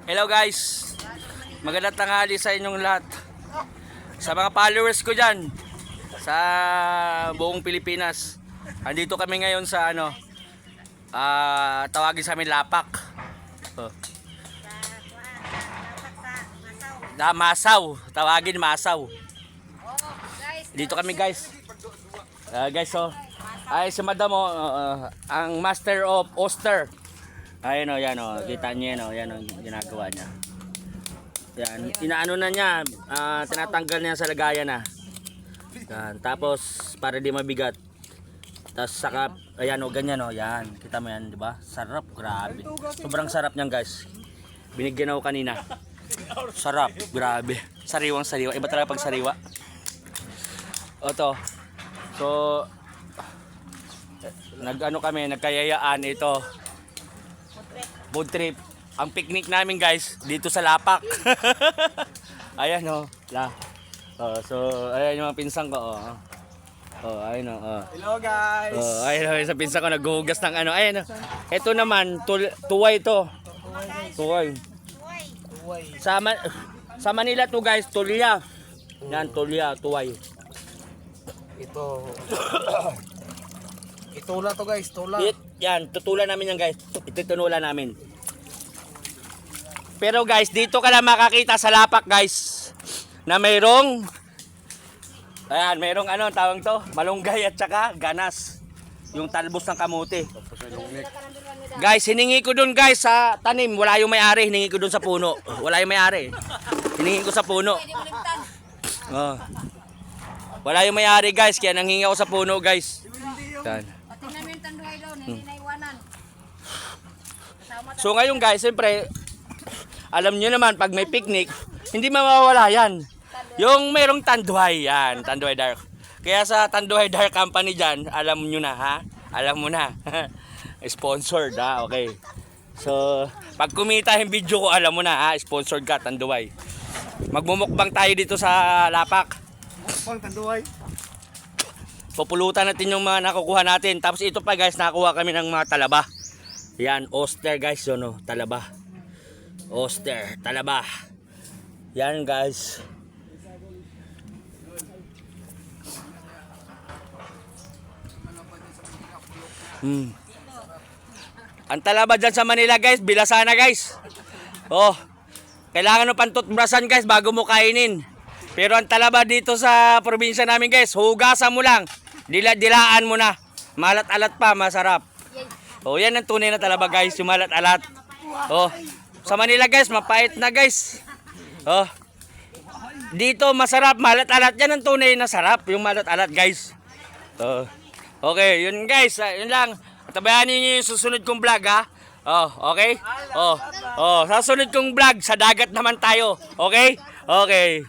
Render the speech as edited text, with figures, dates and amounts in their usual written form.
Hello guys, magandang tanghali sa inyong lahat. Sa mga followers ko dyan sa buong Pilipinas. Andito kami ngayon sa tawagin sa amin Lapak. Masaw, tawagin Masaw. Dito kami guys. Guys, ay si Madam ang Master of Oyster. Ayun yan kita niyo yan ginagawa niya. Yan, inaano na niya, tinatanggal niya sa lagayan na. Yan, tapos para di mabigat. Tapos saka ayan ganyan yan. Kita mo yan, di ba? Sarap, grabe. Sobrang sarap niyan, guys. Binigyan ako kanina. Sarap, grabe. Sariwang-sariwa. Iba talaga pag sariwa. So nagkayayaan ito. Food trip. Ang picnic namin guys dito sa Lapak. Ayan so ayan yung mga pinsan ko ayun Hello guys. Ayun sa pinsan ko naghuhugas ng ayun ito naman tuway to. Tuway. Sa Manila to guys, tulya. Yan tulya, tuway. Ito. Itula to guys, tula. Yan, tutulan namin yan guys. Itutunulan namin. Pero guys, dito ka na makakita sa Lapak guys na mayroong tawag to, malunggay at saka ganas. Yung talbos ng kamote. Guys, hiningi ko dun guys sa tanim, wala yung may-ari, hiningi ko dun sa puno. Wala yung may-ari. Hiningi ko sa puno. Wala yung may-ari guys, kaya nanghingi ako sa puno guys. Yan. So ngayon guys, siyempre alam nyo naman pag may picnic, hindi mawawala yan. Yung merong tanduay, yan, Tanduay Dark. Kaya sa Tanduay Dark Company dyan, alam nyo na ha? Alam mo na. Sponsored ha, okay. So, pag kumita yung video ko, alam mo na ha, sponsored ka, Tanduay. Magmumukbang tayo dito sa Lapak. Mukbang Tanduay. Pupulutan natin yung mga nakukuha natin. Tapos ito pa guys, nakuha kami ng mga talaba. Yan, oyster guys, talaba. Oyster, talaba. Yan guys. Ang talaba dyan sa Manila guys, bilasa na guys. Kailangan ng pantutbrasan guys bago mo kainin. Pero ang talaba dito sa probinsya namin guys, hugasan mo lang. Dilaan mo na. Malat-alat pa, masarap. Yan ang tunay na talaba guys, yung malat-alat. Sa Manila guys, mapait na guys. Dito masarap, malat-alat. Yan ang tunay na sarap, yung malat-alat guys. Okay, yun guys, yun lang. Tabayan niyo yung susunod kong vlog ha. Okay? Sa susunod kong vlog, sa dagat naman tayo. Okay? Okay.